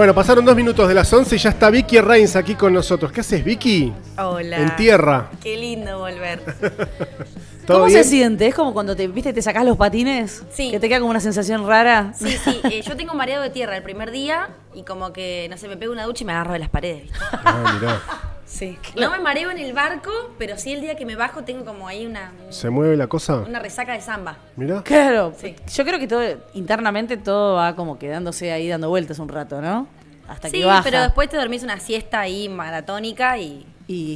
Bueno, pasaron 2 minutos de las 11 y ya está Vicky Reins aquí con nosotros. ¿Qué haces, Vicky? Hola. En tierra. Qué lindo volver. ¿Todo ¿Cómo bien? se siente? ¿Es como cuando te sacás los patines? Sí. Que te queda como una sensación rara. Sí, yo tengo mareado de tierra el primer día y como que, no sé, me pego una ducha y me agarro de las paredes, ¿viste? Ah, mirá. Sí. No me mareo en el barco, pero sí el día que me bajo tengo como ahí ¿Se mueve la cosa? una resaca de samba. Mirá. Claro. Sí. Yo creo que todo internamente todo va como quedándose ahí dando vueltas un rato, ¿no? Hasta Sí, que baja. pero después te dormís una siesta ahí maratónica y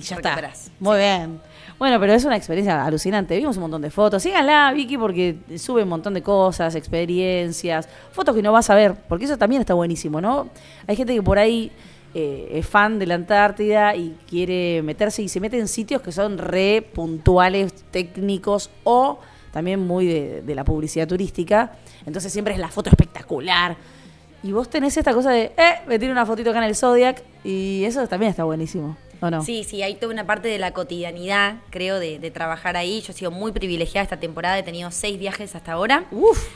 ya recuperás. está. Muy bien. Bueno, pero es una experiencia alucinante. Vimos un montón de fotos. Síganla, Vicky, porque sube un montón de cosas, experiencias, fotos que no vas a ver, porque eso también está buenísimo, ¿no? Hay gente que por ahí es fan de la Antártida y quiere meterse y se mete en sitios que son re puntuales, técnicos o también muy de la publicidad turística. Entonces siempre es la foto espectacular. Y vos tenés esta cosa de, me tiro una fotito acá en el Zodiac y eso también está buenísimo, ¿o no? Sí, hay toda una parte de la cotidianidad, creo, de trabajar ahí. Yo he sido muy privilegiada esta temporada, he tenido 6 viajes hasta ahora. Uf.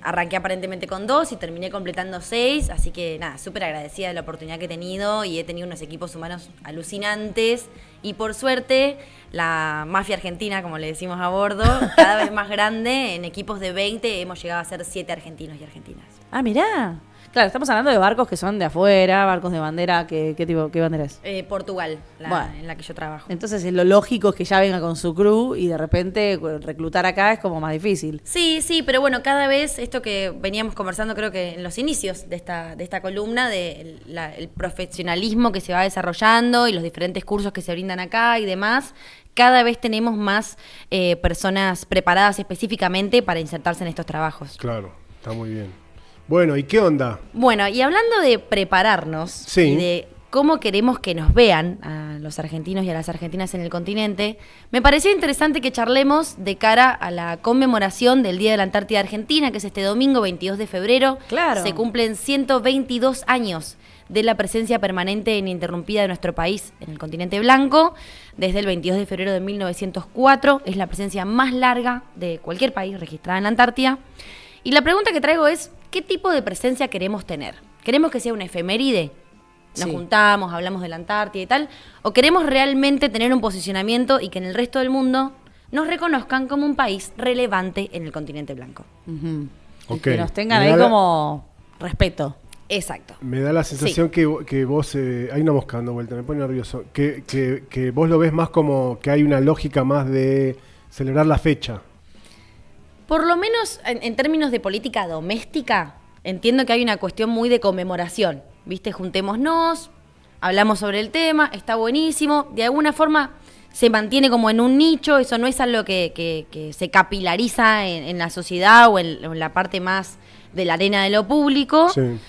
Arranqué aparentemente con 2 y terminé completando 6, así que nada, súper agradecida de la oportunidad que he tenido y he tenido unos equipos humanos alucinantes y por suerte la mafia argentina, como le decimos a bordo, cada vez más grande. En equipos de 20 hemos llegado a ser 7 argentinos y argentinas. Ah, mirá. Claro, estamos hablando de barcos que son de afuera, barcos de bandera. ¿Qué bandera es? Portugal, Bueno. en la que yo trabajo. Entonces lo lógico es que ya venga con su crew y de repente reclutar acá es como más difícil. Sí, pero bueno, cada vez esto que veníamos conversando, creo que en los inicios de esta columna, el profesionalismo que se va desarrollando y los diferentes cursos que se brindan acá y demás, cada vez tenemos más personas preparadas específicamente para insertarse en estos trabajos. Claro, está muy bien. Bueno, ¿y qué onda? Bueno, y hablando de prepararnos Sí. y de cómo queremos que nos vean a los argentinos y a las argentinas en el continente, me pareció interesante que charlemos de cara a la conmemoración del Día de la Antártida Argentina, que es este domingo 22 de febrero. Claro. Se cumplen 122 años de la presencia permanente e ininterrumpida de nuestro país en el continente blanco. Desde el 22 de febrero de 1904 es la presencia más larga de cualquier país registrada en la Antártida. Y la pregunta que traigo es, ¿qué tipo de presencia queremos tener? ¿Queremos que sea una efeméride? Nos juntamos, hablamos de la Antártida y tal, ¿o queremos realmente tener un posicionamiento y que en el resto del mundo nos reconozcan como un país relevante en el continente blanco? Uh-huh. Ok. Que nos tengan Me ahí da como respeto. Exacto. Me da la sensación que vos... hay una mosca dando vuelta, me pone nervioso. Que vos lo ves más como que hay una lógica más de celebrar la fecha. Por lo menos en términos de política doméstica, entiendo que hay una cuestión muy de conmemoración. ¿Viste? Juntémonos, hablamos sobre el tema, está buenísimo. De alguna forma se mantiene como en un nicho, eso no es algo que se capilariza en la sociedad o en la parte más de la arena de lo público. Sí.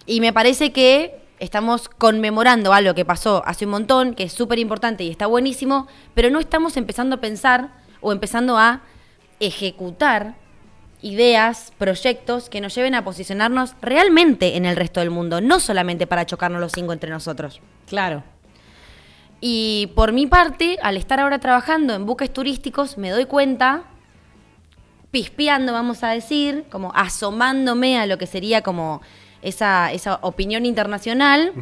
Y me parece que estamos conmemorando algo que pasó hace un montón, que es súper importante y está buenísimo, pero no estamos empezando a pensar o empezando a ejecutar ideas, proyectos que nos lleven a posicionarnos realmente en el resto del mundo, no solamente para chocarnos los 5 entre nosotros. Claro. Y por mi parte, al estar ahora trabajando en buques turísticos, me doy cuenta, pispeando, vamos a decir, como asomándome a lo que sería como esa opinión internacional,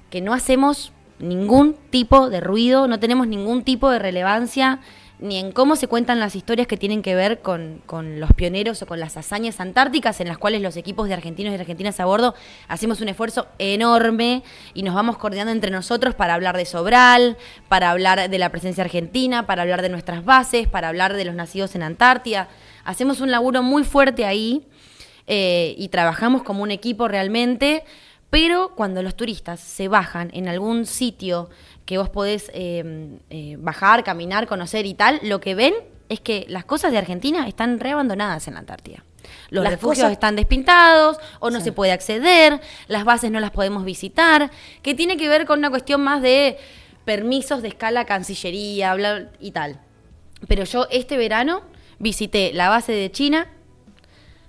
que no hacemos ningún tipo de ruido, no tenemos ningún tipo de relevancia ni en cómo se cuentan las historias que tienen que ver con los pioneros o con las hazañas antárticas, en las cuales los equipos de argentinos y argentinas a bordo hacemos un esfuerzo enorme y nos vamos coordinando entre nosotros para hablar de Sobral, para hablar de la presencia argentina, para hablar de nuestras bases, para hablar de los nacidos en Antártida. Hacemos un laburo muy fuerte ahí y trabajamos como un equipo realmente. Pero cuando los turistas se bajan en algún sitio que vos podés bajar, caminar, conocer y tal, lo que ven es que las cosas de Argentina están reabandonadas en la Antártida. Los refugios están despintados o no se puede acceder, las bases no las podemos visitar, que tiene que ver con una cuestión más de permisos de escala Cancillería bla, y tal. Pero yo este verano visité la base de China,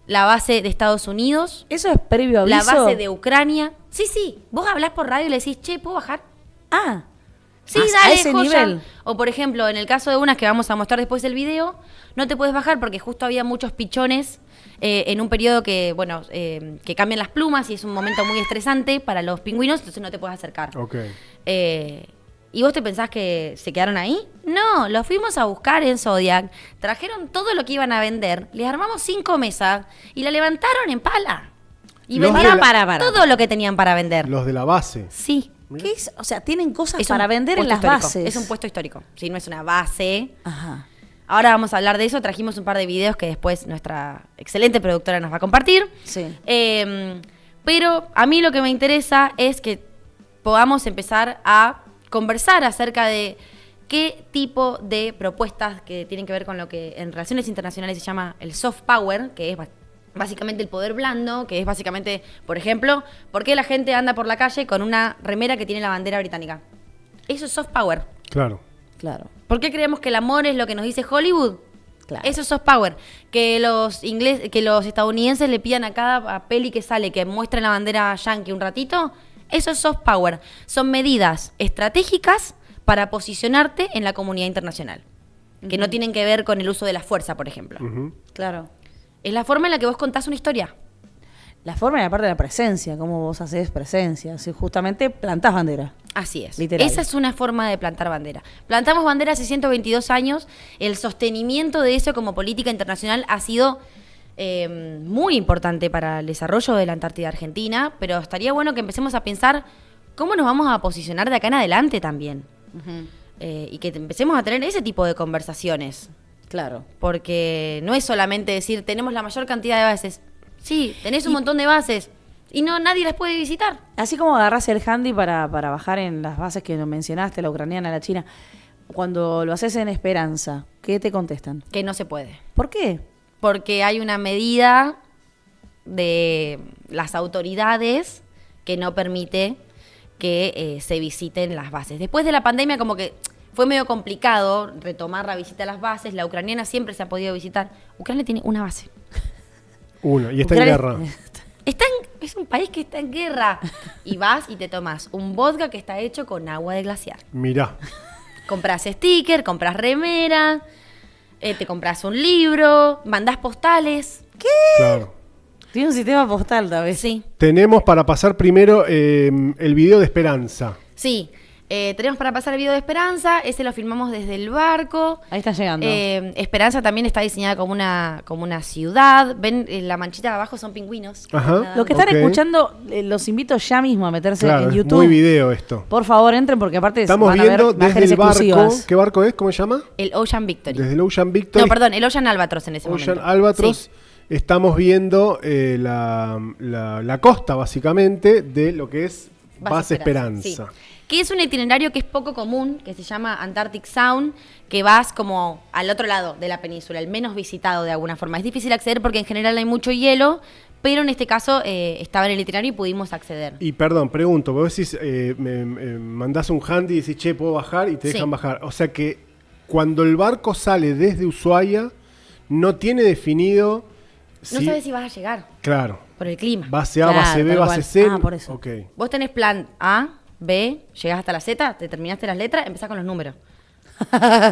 la base de Estados Unidos. ¿Eso es previo aviso? La base de Ucrania. Sí, vos hablás por radio y le decís, che, ¿puedo bajar? Ah, Sí, ¿A dale, ese joya. nivel? O por ejemplo, en el caso de unas que vamos a mostrar después del video, no te puedes bajar porque justo había muchos pichones en un periodo que, bueno, que cambian las plumas y es un momento muy estresante para los pingüinos, entonces no te puedes acercar. Ok. ¿Y vos te pensás que se quedaron ahí? No, los fuimos a buscar en Zodiac, trajeron todo lo que iban a vender, les armamos 5 mesas y la levantaron en pala. Y Los vendieron de la- todo lo que tenían para vender. Los de la base. Sí. ¿Qué es? O sea, tienen cosas Es para un vender en puesto las histórico. bases. Es un puesto histórico. Sí, no es una base. Ajá. Ahora vamos a hablar de eso. Trajimos un par de videos que después nuestra excelente productora nos va a compartir. Sí. Pero a mí lo que me interesa es que podamos empezar a conversar acerca de qué tipo de propuestas que tienen que ver con lo que en relaciones internacionales se llama el soft power, que es básicamente el poder blando, que es básicamente, por ejemplo, ¿por qué la gente anda por la calle con una remera que tiene la bandera británica? Eso es soft power. Claro. Claro. ¿Por qué creemos que el amor es lo que nos dice Hollywood? Claro. Eso es soft power. Que los estadounidenses le pidan a cada peli que sale que muestren la bandera yankee un ratito, eso es soft power. Son medidas estratégicas para posicionarte en la comunidad internacional. Que no tienen que ver con el uso de la fuerza, por ejemplo. Ujú. Claro. Es la forma en la que vos contás una historia. La forma y la parte de la presencia, cómo vos haces presencia. Si justamente plantás bandera. Así es. Literal. Esa es una forma de plantar bandera. Plantamos bandera hace 122 años. El sostenimiento de eso como política internacional ha sido muy importante para el desarrollo de la Antártida Argentina, pero estaría bueno que empecemos a pensar cómo nos vamos a posicionar de acá en adelante también. Y que empecemos a tener ese tipo de conversaciones. Claro. Porque no es solamente decir, tenemos la mayor cantidad de bases. Sí, tenés un montón de bases y no nadie las puede visitar. Así como agarrás el handy para bajar en las bases que nos mencionaste, la ucraniana, la china, cuando lo haces en Esperanza, ¿qué te contestan? Que no se puede. ¿Por qué? Porque hay una medida de las autoridades que no permite que se visiten las bases. Después de la pandemia como que fue medio complicado retomar la visita a las bases. La ucraniana siempre se ha podido visitar. Ucrania tiene una base. Uno. Y está en Ucrania- guerra. Es un país que está en guerra. Y vas y te tomas un vodka que está hecho con agua de glaciar. Mirá. Compras sticker, compras remera, te compras un libro, mandás postales. Claro. Tiene un sistema postal, tal vez. Sí, Tenemos para pasar primero el video de Esperanza. sí. Tenemos para pasar el video de Esperanza, ese lo filmamos desde el barco. Ahí están llegando. Esperanza también está diseñada como una ciudad. Ven, la manchita de abajo son pingüinos. Ajá. Nadando. Los que están Ok. escuchando, los invito ya mismo a meterse Claro, en es YouTube. muy video esto. Por favor, entren porque aparte Estamos van a viendo ver desde imágenes el barco. exclusivas. ¿Qué barco es? ¿Cómo se llama? El Ocean Victory. Desde el Ocean Victory. No, perdón, el Ocean Albatros en ese Ocean momento. Albatros. Sí. Estamos viendo la costa, básicamente, de lo que es Base Esperanza. Sí. Que es un itinerario que es poco común, que se llama Antarctic Sound, que vas como al otro lado de la península, el menos visitado de alguna forma. Es difícil acceder porque en general hay mucho hielo, pero en este caso estaba en el itinerario y pudimos acceder. Y perdón, pregunto, vos decís, me mandás un handy y decís, che, puedo bajar y te Sí. dejan bajar. O sea que cuando el barco sale desde Ushuaia, no tiene definido No si... sabes si vas a llegar Claro, por el clima. base A, Claro, base B, tal base cual. C. Ah, por eso. Ok. Vos tenés plan A, B, llegás hasta la Z, te terminaste las letras, empezás con los números.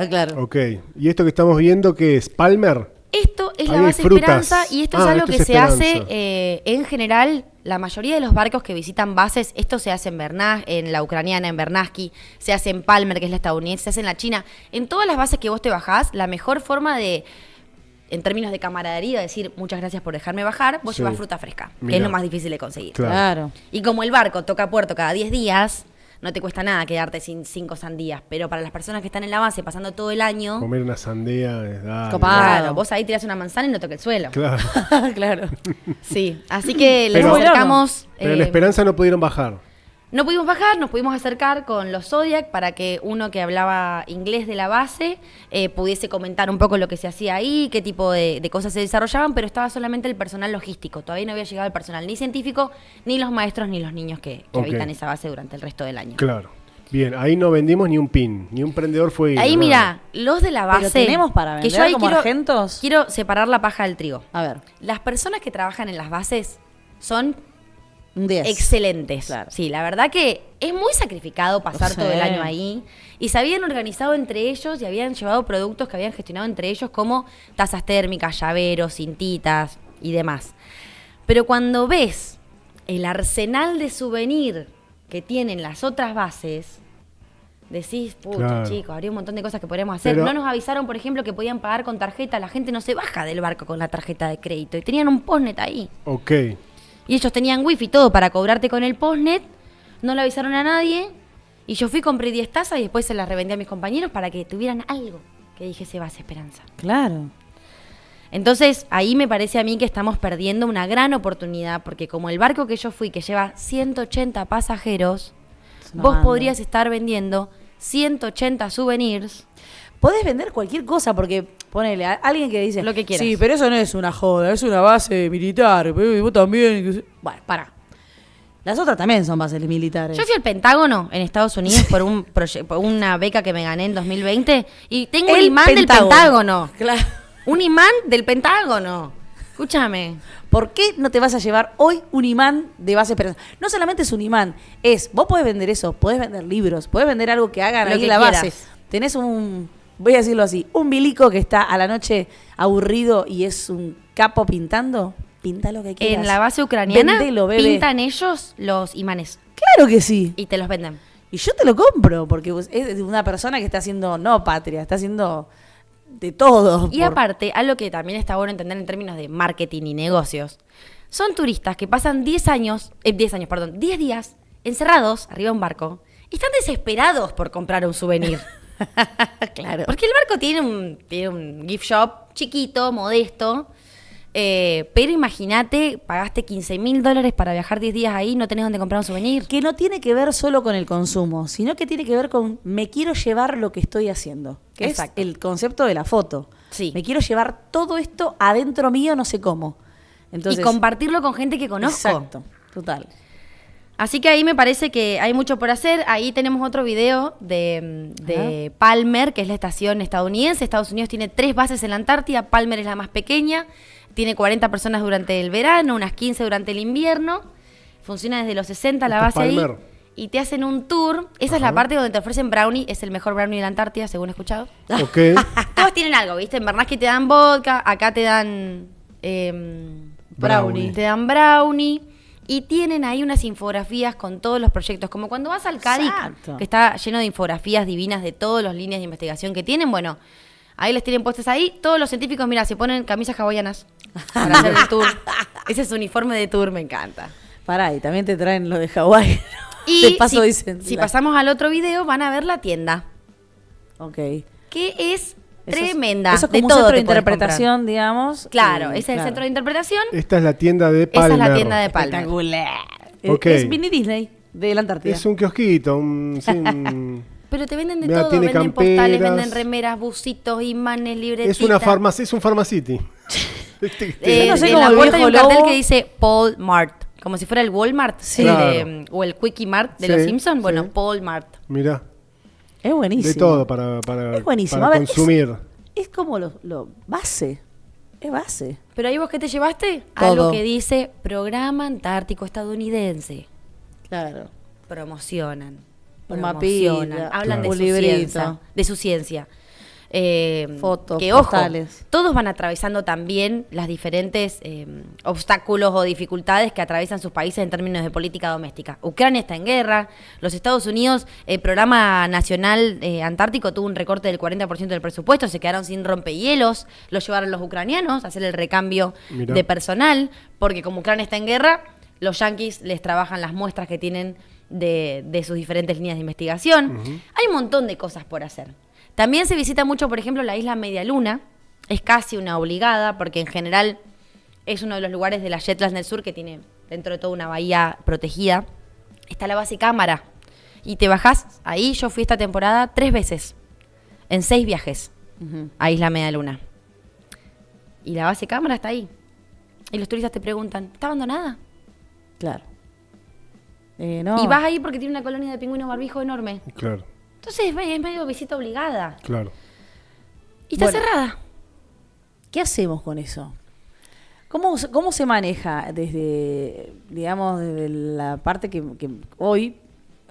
Claro. Ok. ¿Y esto que estamos viendo qué es? ¿Palmer? Esto es la Ahí hay base frutas. Esperanza y esto es Ah, algo esto que es se hace Esperanza. en general, la mayoría de los barcos que visitan bases, esto se hace en la ucraniana, en Bernaski, se hace en Palmer, que es la estadounidense, se hace en la China. En todas las bases que vos te bajás, la mejor forma de, en términos de camaradería, decir muchas gracias por dejarme bajar, vos Sí. llevas fruta fresca, que Mirá. es lo más difícil de conseguir. Claro. Claro. Y como el barco toca puerto cada 10 días, no te cuesta nada quedarte sin 5 sandías, pero para las personas que están en la base pasando todo el año, Comer una sandía es dale. Copado. claro, vos ahí tirás una manzana y no toca el suelo. Claro. Claro. Sí, así que les Pero- acercamos. Pero en Esperanza no pudieron bajar. No pudimos bajar, nos pudimos acercar con los Zodiac para que uno que hablaba inglés de la base pudiese comentar un poco lo que se hacía ahí, qué tipo de cosas se desarrollaban, pero estaba solamente el personal logístico. Todavía no había llegado el personal ni científico, ni los maestros, ni los niños que Ok. habitan esa base durante el resto del año. Claro. Bien, ahí no vendimos ni un pin, ni un prendedor fue. Ahí mira, los de la base. Pero tenemos para que vender yo ahí como argentos. quiero separar la paja del trigo. A ver. Las personas que trabajan en las bases son Un 10. excelentes. Claro. Sí, la verdad que es muy sacrificado pasar Sí. todo el año ahí. Y se habían organizado entre ellos y habían llevado productos que habían gestionado entre ellos como tazas térmicas, llaveros, cintitas y demás. Pero cuando ves el arsenal de souvenir que tienen las otras bases, decís, pucha, Claro. chicos, habría un montón de cosas que podríamos hacer. Pero- No nos avisaron, por ejemplo, que podían pagar con tarjeta. La gente no se baja del barco con la tarjeta de crédito. Y tenían un postnet ahí. Ok. Y ellos tenían wifi y todo para cobrarte con el postnet. No le avisaron a nadie. Y yo fui, compré 10 tazas y después se las revendí a mis compañeros para que tuvieran algo que dijese Base Esperanza. Claro. Entonces, ahí me parece a mí que estamos perdiendo una gran oportunidad, porque como el barco que yo fui, que lleva 180 pasajeros, Es una vos banda. podrías estar vendiendo 180 souvenirs. Podés vender cualquier cosa, porque ponele a alguien que dice... Lo que quieras. Sí, pero eso no es una joda, es una base militar. Y vos también... Bueno, para. Las otras también son bases militares. Yo fui al Pentágono en Estados Unidos por por una beca que me gané en 2020 y tengo un imán del Pentágono. Claro. Un imán del Pentágono. Escúchame. ¿Por qué no te vas a llevar hoy un imán de Base Esperanza? No solamente es un imán, vos podés vender eso, podés vender libros, podés vender algo que hagan Lo ahí que en la base. quieras. Tenés voy a decirlo así, un bilico que está a la noche aburrido y es un capo pintando, pinta lo que quieras. En la base ucraniana Vendelo, bebé. pintan ellos los imanes Claro que sí. y te los venden. Y yo te lo compro, porque es de una persona que está haciendo no patria, está haciendo de todo. Y aparte, algo que también está bueno entender en términos de marketing y negocios, son turistas que pasan 10 días encerrados arriba de un barco y están desesperados por comprar un souvenir. Claro. Porque el barco tiene un gift shop chiquito, modesto, pero imagínate, pagaste $15.000 para viajar 10 días ahí y no tenés dónde comprar un souvenir. Que no tiene que ver solo con el consumo, sino que tiene que ver con me quiero llevar lo que estoy haciendo. Que Exacto. es el concepto de la foto. Sí. Me quiero llevar todo esto adentro mío, no sé cómo. Entonces, y compartirlo con gente que conozco. Exacto, total. Así que ahí me parece que hay mucho por hacer. Ahí tenemos otro video de Palmer, que es la estación estadounidense. Estados Unidos tiene 3 bases en la Antártida. Palmer es la más pequeña. Tiene 40 personas durante el verano, unas 15 durante el invierno. Funciona desde los 60 la ¿Esto es base ahí. Palmer? Y te hacen un tour. Esa es la parte donde te ofrecen brownie. Es el mejor brownie de la Antártida, según he escuchado. Ok. Todos tienen algo, ¿viste? En Bernasque te dan vodka, acá te dan Brownie. Te dan brownie. Y tienen ahí unas infografías con todos los proyectos. Como cuando vas al CADIC, Exacto. que está lleno de infografías divinas de todas las líneas de investigación que tienen. Bueno, ahí les tienen puestas ahí. Todos los científicos, mira, se ponen camisas hawaianas para hacer el tour. Ese es su uniforme de tour, me encanta. Pará, y también te traen lo de Hawái. Y de paso si, dicen. si pasamos al otro video, van a ver la tienda, Ok. que es Eso tremenda. Eso es de como un todo centro de te podés comprar. interpretación, digamos. Claro, ese es el claro. centro de interpretación. Esta es la tienda de Esa Palmer. es la tienda de Palmer. Espectacular. Ok. Es mini Disney de la Antártida. Es un kiosquito, sí, Pero te venden de Mira, todo, tiene venden camperas. postales, venden remeras, busitos, imanes, libretitas. es una farmacia, es un Pharmacity. Yo no sé en cómo la el puerta hay un viejo cartel lobo- que dice Paul Mart, como si fuera el Walmart Sí. Claro. o el Quickie Mart de Sí, los Simpsons. Bueno, sí. Paul Mart. Mirá, Es buenísimo. de todo para, Es buenísimo. para A ver, consumir. Es como lo base. Es base. Pero ahí vos, ¿qué te llevaste? Todo. Algo que dice Programa Antártico Estadounidense. Claro. Promocionan. Un promocionan, mapita, hablan claro. de un su librito. ciencia. De su ciencia. Fotos, que ojo, postales. todos van atravesando también las diferentes obstáculos o dificultades que atraviesan sus países en términos de política doméstica. Ucrania está en guerra, los Estados Unidos, el Programa Nacional Antártico tuvo un recorte del 40% del presupuesto, se quedaron sin rompehielos, lo llevaron los ucranianos a hacer el recambio Mirá. de personal, porque como Ucrania está en guerra, los yanquis les trabajan las muestras que tienen de sus diferentes líneas de investigación. Hay un montón de cosas por hacer. También se visita mucho, por ejemplo, la isla Media Luna. Es casi una obligada, porque en general es uno de los lugares de las Shetlands del Sur que tiene dentro de toda una bahía protegida. Está la base Cámara. Y te bajás ahí. Yo fui esta temporada 3 veces, en 6 viajes, a Isla Media Luna. Y la base Cámara está ahí. Y los turistas te preguntan, ¿está abandonada? Claro. No. Y vas ahí porque tiene una colonia de pingüinos barbijo enorme. Claro, Entonces es medio visita obligada. claro. Y está Bueno. cerrada. ¿Qué hacemos con eso? ¿Cómo se maneja desde, digamos, desde la parte que hoy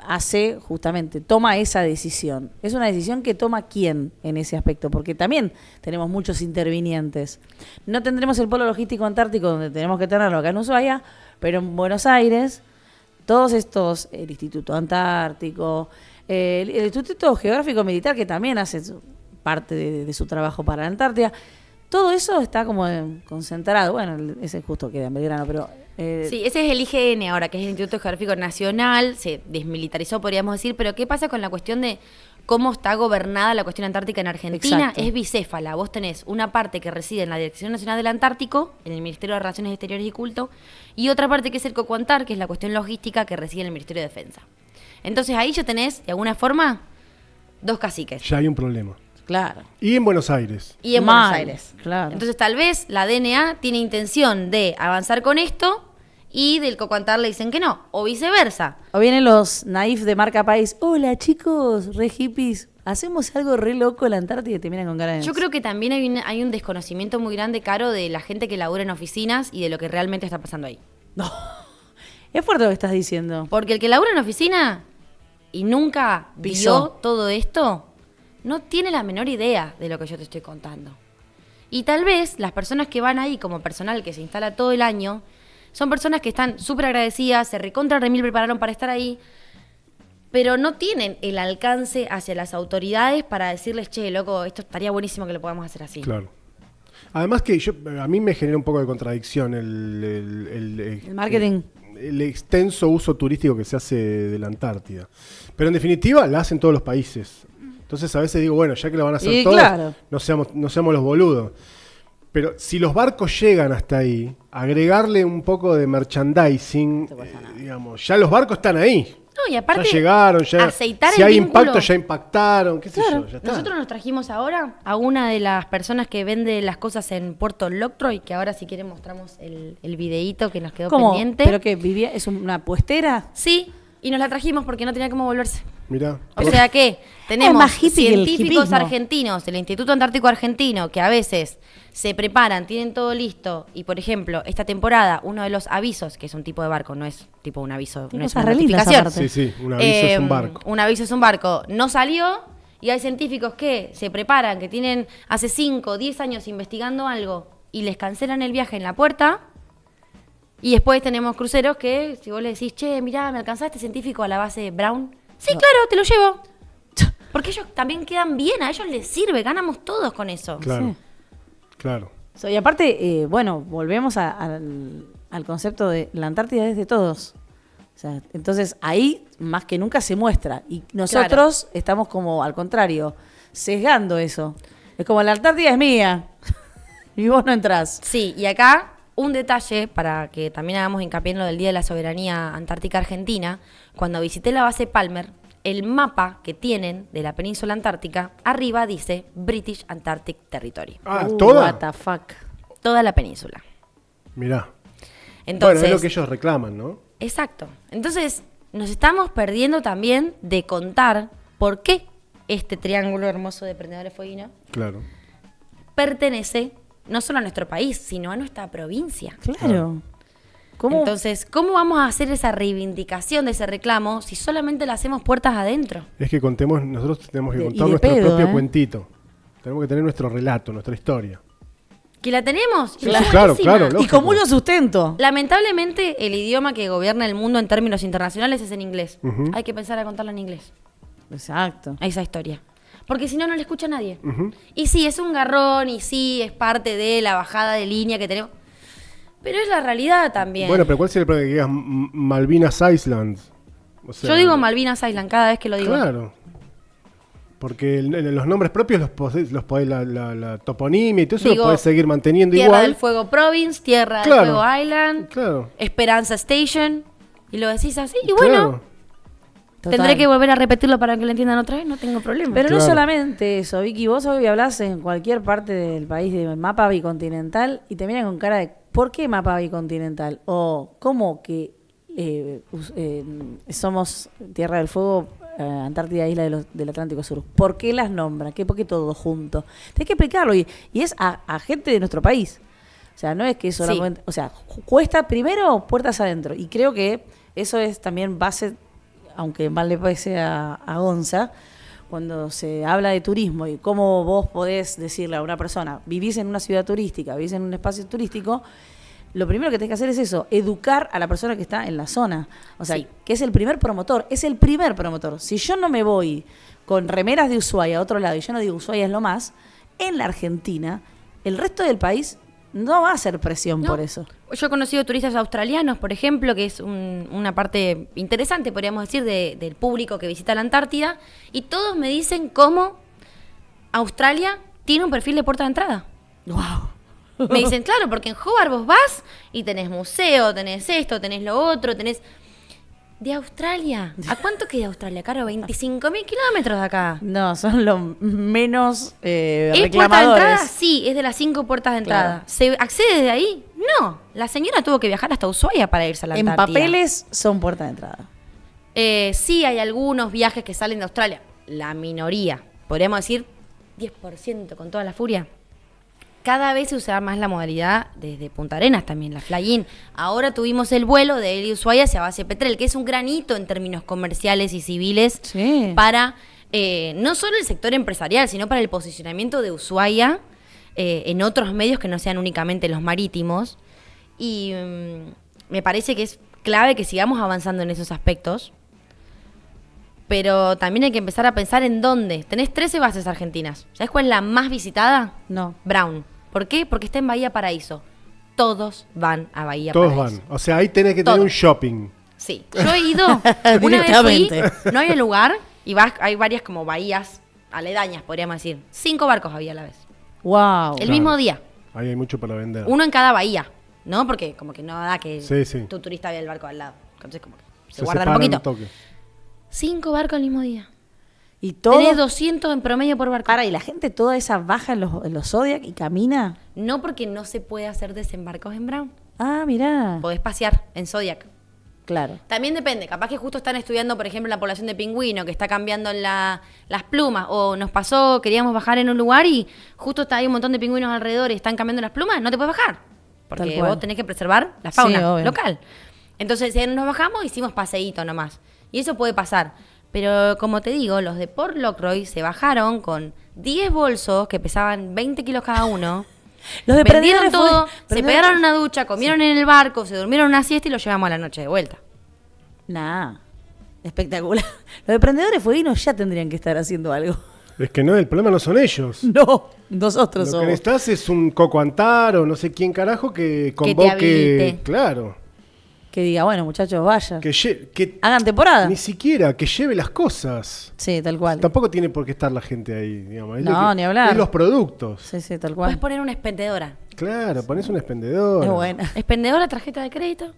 hace justamente, toma esa decisión? ¿Es una decisión que toma quién en ese aspecto? Porque también tenemos muchos intervinientes. No tendremos el polo logístico antártico donde tenemos que tenerlo acá en Ushuaia, pero en Buenos Aires, todos estos, el Instituto Antártico, el Instituto Geográfico Militar, que también hace parte de su trabajo para la Antártida, todo eso está como concentrado. Bueno, ese justo queda en Belgrano, pero... sí, ese es el IGN ahora, que es el Instituto Geográfico Nacional, se desmilitarizó, podríamos decir, pero ¿qué pasa con la cuestión de cómo está gobernada la cuestión antártica en Argentina? Exacto. Es bicéfala. Vos tenés una parte que reside en la Dirección Nacional del Antártico, en el Ministerio de Relaciones Exteriores y Culto, y otra parte que es el COCUANTAR, que es la cuestión logística que reside en el Ministerio de Defensa. Entonces ahí ya tenés, de alguna forma, dos caciques. Ya hay un problema. Claro. Y en Buenos Aires. Y en Mal, Buenos Aires. claro. Entonces tal vez la DNA tiene intención de avanzar con esto y del COCUANTAR le dicen que no, o viceversa. O vienen los naif de marca país. Hola chicos, re hippies. Hacemos algo re loco en la Antártida y te miran con cara de... Yo creo que también hay un desconocimiento muy grande, Caro, de la gente que labura en oficinas y de lo que realmente está pasando ahí. No. Es fuerte lo que estás diciendo. Porque el que labura en oficina y nunca Pisó. vio todo esto, no tiene la menor idea de lo que yo te estoy contando. Y tal vez las personas que van ahí como personal que se instala todo el año, son personas que están súper agradecidas, se recontra remil prepararon para estar ahí, pero no tienen el alcance hacia las autoridades para decirles, che, loco, esto estaría buenísimo que lo podamos hacer así. Claro. Además que a mí me genera un poco de contradicción el marketing. El extenso uso turístico que se hace de la Antártida. Pero en definitiva la hacen todos los países. Entonces a veces digo, bueno, ya que lo van a hacer Y todos, claro. no seamos los boludos. Pero si los barcos llegan hasta ahí, agregarle un poco de merchandising, digamos, ya los barcos están ahí. No, y aparte, ya llegaron, ya, aceitar si el hay vínculo. impacto, ya impactaron, qué sé Claro. yo, ya está. Nosotros nos trajimos ahora a una de las personas que vende las cosas en Puerto Locktroy, que ahora si quieren mostramos el videíto que nos quedó ¿Cómo? pendiente. ¿Pero que vivía? ¿Es una puestera? Sí, y nos la trajimos porque no tenía cómo volverse. Mirá. O sea que tenemos más hippie que el científicos hippismo. argentinos del Instituto Antártico Argentino que a veces se preparan, tienen todo listo y, por ejemplo, esta temporada, uno de los avisos, que es un tipo de barco, no es tipo un aviso, Qué no es cosas una re lindas notificación. aparte. Sí, un aviso es un barco. Un aviso es un barco. No salió y hay científicos que se preparan, que tienen hace 5 o 10 años investigando algo y les cancelan el viaje en la puerta. Y después tenemos cruceros que, si vos le decís, che, mirá, ¿me alcanzaste científico a la base Brown? Sí, No. claro, te lo llevo. Porque ellos también quedan bien, a ellos les sirve, ganamos todos con eso. Claro, Sí. claro. Y aparte, bueno, volvemos al concepto de la Antártida es de todos. O sea, entonces ahí más que nunca se muestra. Y nosotros estamos como al contrario, sesgando eso. Es como la Antártida es mía y vos no entrás. Sí, y acá un detalle para que también hagamos hincapié en lo del Día de la Soberanía Antártica Argentina. Cuando visité la base Palmer, el mapa que tienen de la península antártica, arriba dice British Antarctic Territory. Ah, What ¿toda? the fuck. Toda la península. Mirá. Entonces, Bueno, es lo que ellos reclaman, ¿no? exacto. Entonces, nos estamos perdiendo también de contar por qué este triángulo hermoso de Prendedores Fueguinos Claro. pertenece no solo a nuestro país, sino a nuestra provincia. Claro. ¿Cómo? Entonces, ¿cómo vamos a hacer esa reivindicación de ese reclamo si solamente la hacemos puertas adentro? Es que nosotros tenemos que Y contar de nuestro pedo, propio ¿eh? cuentito. Tenemos que tener nuestro relato, nuestra historia. ¿Que la tenemos? Sí, Es sí, claro, buenísima. claro, y lógico. con mucho sustento. Lamentablemente, el idioma que gobierna el mundo en términos internacionales es en inglés. Ujú. Hay que pensar a contarla en inglés, Exacto. a esa historia. Porque si no, no le escucha a nadie. Ujú. Y sí, es un garrón, y sí, es parte de la bajada de línea que tenemos. Pero es la realidad también. Bueno, pero ¿cuál sería el problema que digas Malvinas Island? O sea, yo digo Malvinas Island cada vez que lo digo. Claro. Porque los nombres propios los podés la toponimia y todo eso Digo, lo podés seguir manteniendo Tierra igual. del Fuego Province, Tierra Claro. del Fuego Island, Claro. Esperanza Station. Y lo decís así, y bueno, Claro. Total. tendré que volver a repetirlo para que lo entiendan otra vez, no tengo problema. Pero no Claro. solamente eso, Vicky, vos hoy hablás en cualquier parte del país de mapa bicontinental y te miran con cara de ¿por qué mapa bicontinental? O ¿cómo que somos Tierra del Fuego, Antártida, isla del Atlántico Sur? ¿Por qué las nombra? ¿Por qué todo junto? Tienes que explicarlo y es a gente de nuestro país. O sea, no es que solamente... O sea, cuesta primero puertas adentro. Y creo que eso es también base, aunque mal le pese a Gonza, cuando se habla de turismo y cómo vos podés decirle a una persona, vivís en una ciudad turística, vivís en un espacio turístico, lo primero que tenés que hacer es eso, educar a la persona que está en la zona. O sea, que es el primer promotor, Si yo no me voy con remeras de Ushuaia a otro lado, y yo no digo Ushuaia es lo más, en la Argentina, el resto del país no va a hacer presión por eso. Yo he conocido turistas australianos, por ejemplo, que es una parte interesante, podríamos decir, del público que visita la Antártida, y todos me dicen cómo Australia tiene un perfil de puerta de entrada. ¡Wow! Me dicen, claro, porque en Hobart vos vas y tenés museo, tenés esto, tenés lo otro, tenés... ¿De Australia? ¿A cuánto queda Australia, Caro? 25.000 kilómetros de acá. No, son los menos ¿Es reclamadores. puerta de entrada? Sí, es de las 5 puertas de entrada. Claro. ¿Se accede desde ahí? No. La señora tuvo que viajar hasta Ushuaia para irse a la En Antártida. papeles son puerta de entrada. Sí, hay algunos viajes que salen de Australia. La minoría. Podríamos decir 10% con toda la furia. Cada vez se usa más la modalidad desde Punta Arenas también, la fly-in. Ahora tuvimos el vuelo de Eli Ushuaia hacia Base Petrel, que es un gran hito en términos comerciales y civiles para no solo el sector empresarial, sino para el posicionamiento de Ushuaia en otros medios que no sean únicamente los marítimos. Y me parece que es clave que sigamos avanzando en esos aspectos. Pero también hay que empezar a pensar en dónde. Tenés 13 bases argentinas. ¿Sabés cuál es la más visitada? No. Brown. ¿Por qué? Porque está en Bahía Paraíso. Todos van a Bahía Todos Paraíso. van. O sea, ahí tenés que tener un shopping. Sí. Yo he ido, una vez fui, no había lugar, y hay varias como bahías aledañas, podríamos decir. 5 barcos había a la vez. ¡Wow! El mismo día. Ahí hay mucho para vender. Uno en cada bahía, ¿no? Porque como que no da que Sí. tu turista vea el barco al lado. Entonces como que se separan guardan un poquito. toque. 5 barcos el mismo día. Y todo. Tenés 200 en promedio por barco. Para, ¿y la gente toda esa baja en los Zodiac y camina? No, porque no se puede hacer desembarcos en Brown. Ah, mirá. Podés pasear en Zodiac. Claro. También depende. Capaz que justo están estudiando, por ejemplo, la población de pingüino, que está cambiando las plumas. O nos pasó, queríamos bajar en un lugar y justo hay un montón de pingüinos alrededor y están cambiando las plumas. No te puedes bajar. Porque vos tenés que preservar la fauna local. Entonces, si nos bajamos, hicimos paseíto nomás. Y eso puede pasar. Pero como te digo, los de Port Lockroy se bajaron con 10 bolsos que pesaban 20 kilos cada uno. Los de vendieron todo, se pegaron una ducha, comieron en el barco, se durmieron una siesta y los llevamos a la noche de vuelta. Nah, espectacular. Los emprendedores fueguinos ya tendrían que estar haciendo algo. Es que no, el problema no son ellos. No, nosotros Lo somos. que necesitas es un Coco Antar o no sé quién carajo que convoque. habilite. Claro. Que diga, bueno, muchachos, vayan. Que Hagan temporada. ni siquiera, que lleve las cosas. Sí, tal cual. Tampoco tiene por qué estar la gente ahí, digamos. Es No, ni hablar. Es los productos. Sí, sí, tal Puedes cual. poner una expendedora. Claro, pones una expendedora. Es buena. Expendedora, tarjeta de crédito.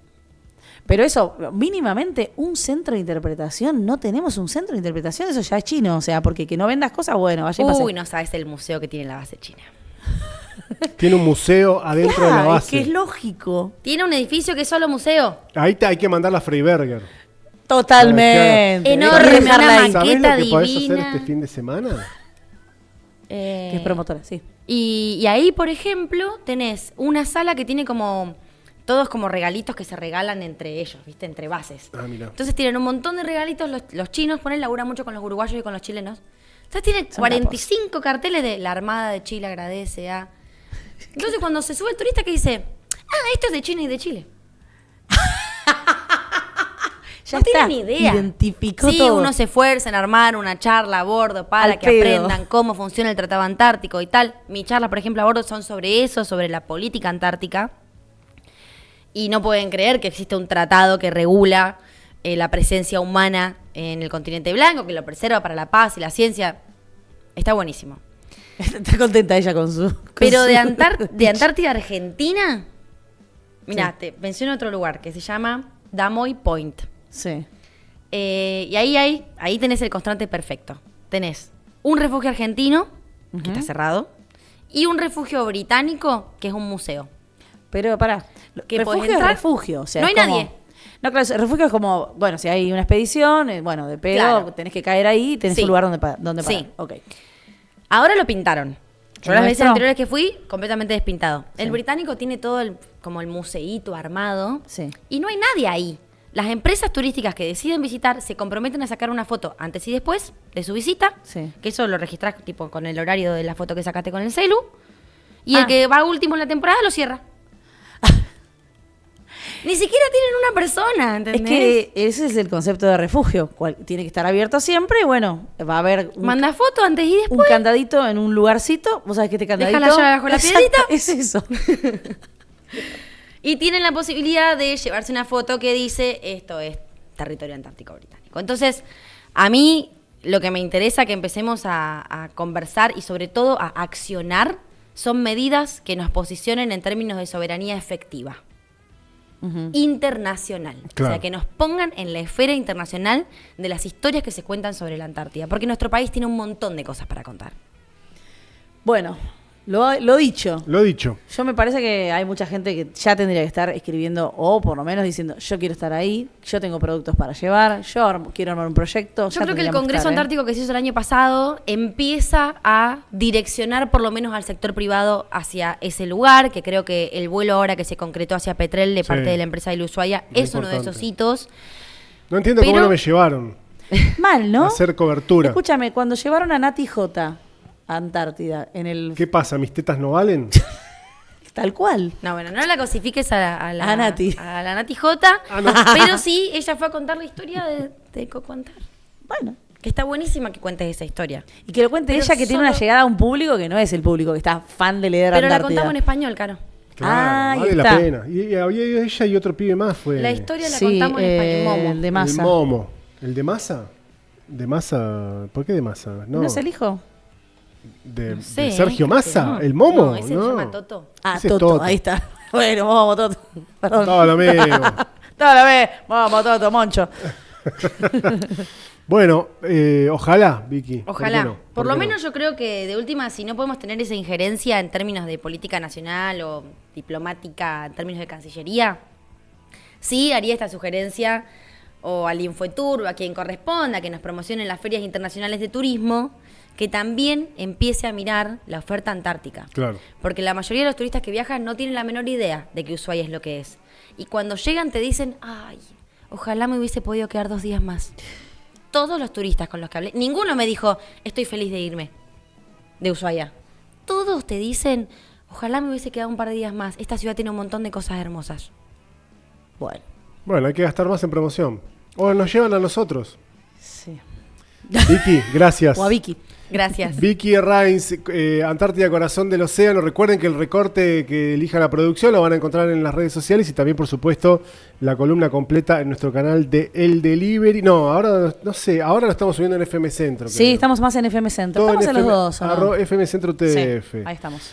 Pero eso, mínimamente, un centro de interpretación. No tenemos un centro de interpretación, eso ya es chino. O sea, porque que no vendas cosas, bueno, vaya y pase. Uy, no sabes el museo que tiene la base china. Tiene un museo adentro de la Claro, base. es que es lógico. Tiene un edificio que es solo museo. Ahí hay que mandar la Freiberger. Totalmente. Enorme, Hay que dejarla una ahí. ¿Sabés lo maqueta que podés hacer divina. este fin de semana? Que es promotora, sí. Y ahí, por ejemplo, tenés una sala que tiene como todos como regalitos que se regalan entre ellos, ¿viste? Entre bases. Ah, mira. Entonces tienen un montón de regalitos. Los chinos laburan mucho con los uruguayos y con los chilenos. Entonces tienen Son 45 carteles de la Armada de Chile agradece a... Entonces cuando se sube el turista que dice, esto es de China y de Chile. Ya no está, tienen ni idea. identificó sí, todo. uno se esfuerza en armar una charla a bordo para Al que pedo. aprendan cómo funciona el Tratado Antártico y tal. Mis charlas, por ejemplo, a bordo son sobre eso, sobre la política antártica. Y no pueden creer que existe un tratado que regula la presencia humana en el continente blanco, que lo preserva para la paz y la ciencia. Está buenísimo. Está contenta ella con su... Pero con de, su- de Antártida Argentina, mira, Sí. te menciono otro lugar que se llama Damoy Point. Sí. Y ahí tenés el constante perfecto. Tenés un refugio argentino, que está cerrado, y un refugio británico, que es un museo. Pero pará, Que podés refugio es entrar, refugio. O sea, no es hay como- nadie. No, claro, el refugio es como, bueno, si hay una expedición, bueno, de pedo, Claro. tenés que caer ahí y tenés Sí. un lugar donde parar. Sí. Ok. Ahora lo pintaron. Yo las veces nuestro? anteriores que fui, completamente despintado. Sí. El británico tiene todo como el museíto armado. Sí. Y no hay nadie ahí. Las empresas turísticas que deciden visitar se comprometen a sacar una foto antes y después de su visita. Sí. Que eso lo registrás tipo con el horario de la foto que sacaste con el celu. Y Ah. el que va último en la temporada lo cierra. Ni siquiera tienen una persona, ¿entendés? Es que ese es el concepto de refugio. Tiene que estar abierto siempre y bueno, va a haber Manda foto antes y un después. candadito en un lugarcito. Vos sabés que este candadito... Deja la llave bajo la Exacto, piedrita. Es eso. Y tienen la posibilidad de llevarse una foto que dice esto es territorio antártico británico. Entonces, a mí lo que me interesa que empecemos a conversar y sobre todo a accionar son medidas que nos posicionen en términos de soberanía efectiva. Internacional. Claro. O sea, que nos pongan en la esfera internacional de las historias que se cuentan sobre la Antártida. Porque nuestro país tiene un montón de cosas para contar. Bueno, lo dicho. Lo dicho. Yo me parece que hay mucha gente que ya tendría que estar escribiendo o por lo menos diciendo yo quiero estar ahí, yo tengo productos para llevar, quiero armar un proyecto. Yo ya creo que el tendríamos Congreso estar, ¿eh? Antártico que se hizo el año pasado empieza a direccionar por lo menos al sector privado hacia ese lugar, que creo que el vuelo ahora que se concretó hacia Petrel de Sí. parte de la empresa de Ushuaia Muy es uno de esos importante. hitos. No entiendo Pero- cómo no me llevaron Mal, ¿no? a hacer cobertura. Escúchame, cuando llevaron a Nati J a Antártida en el ¿Qué pasa? ¿Mis tetas no valen? tal cual. No, bueno, no la cosifiques a la A Nati. a la Nati J, Ah, no. pero sí, ella fue a contar la historia de Coco Antar. Bueno, Que está buenísima que cuentes esa historia. y que lo cuente Pero ella que tiene una solo- llegada a un público que no es el público que está fan de leer Pero la Antártida. contamos en español, Caro. Claro, Ahí vale la está. pena. Y había ido ella y otro pibe más fue. La historia la Sí, contamos en español. Momo. el de El Massa. Momo. ¿El de Massa? ¿De Massa? ¿Por qué de Massa? ¿No es el hijo? De, No sé, de Sergio creo que Massa, no. el Momo. No, ese se llama Toto. Ah, Ese es Toto, Toto. ahí está. Bueno, vamos, Toto. Perdón. Todo lo mismo. Toda la vez, vamos, Toto, Moncho. Bueno, ojalá, Vicky. ¿por Ojalá. qué no? Por ¿Por lo qué menos no? yo creo que de última, si no podemos tener esa injerencia en términos de política nacional o diplomática, en términos de Cancillería, sí haría esta sugerencia o al Infotur o a quien corresponda que nos promocionen las ferias internacionales de turismo, que también empiece a mirar la oferta antártica. Claro. Porque la mayoría de los turistas que viajan no tienen la menor idea de que Ushuaia es lo que es. Y cuando llegan te dicen, ay, ojalá me hubiese podido quedar 2 días más. Todos los turistas con los que hablé, ninguno me dijo, estoy feliz de irme de Ushuaia. Todos te dicen, ojalá me hubiese quedado un par de días más. Esta ciudad tiene un montón de cosas hermosas. Bueno, Bueno, hay que gastar más en promoción. O nos llevan a nosotros. sí. Vicky, gracias. O a Vicky. Gracias. Vicky Rains, Antártida Corazón del Océano. Recuerden que el recorte que elija la producción lo van a encontrar en las redes sociales y también, por supuesto, la columna completa en nuestro canal de El Delivery. No, ahora no sé, ahora lo estamos subiendo en FM Centro. Sí, creo. estamos más en FM Centro. Todo Estamos en los dos, ¿o no? @FM Centro TDF. Sí, ahí estamos.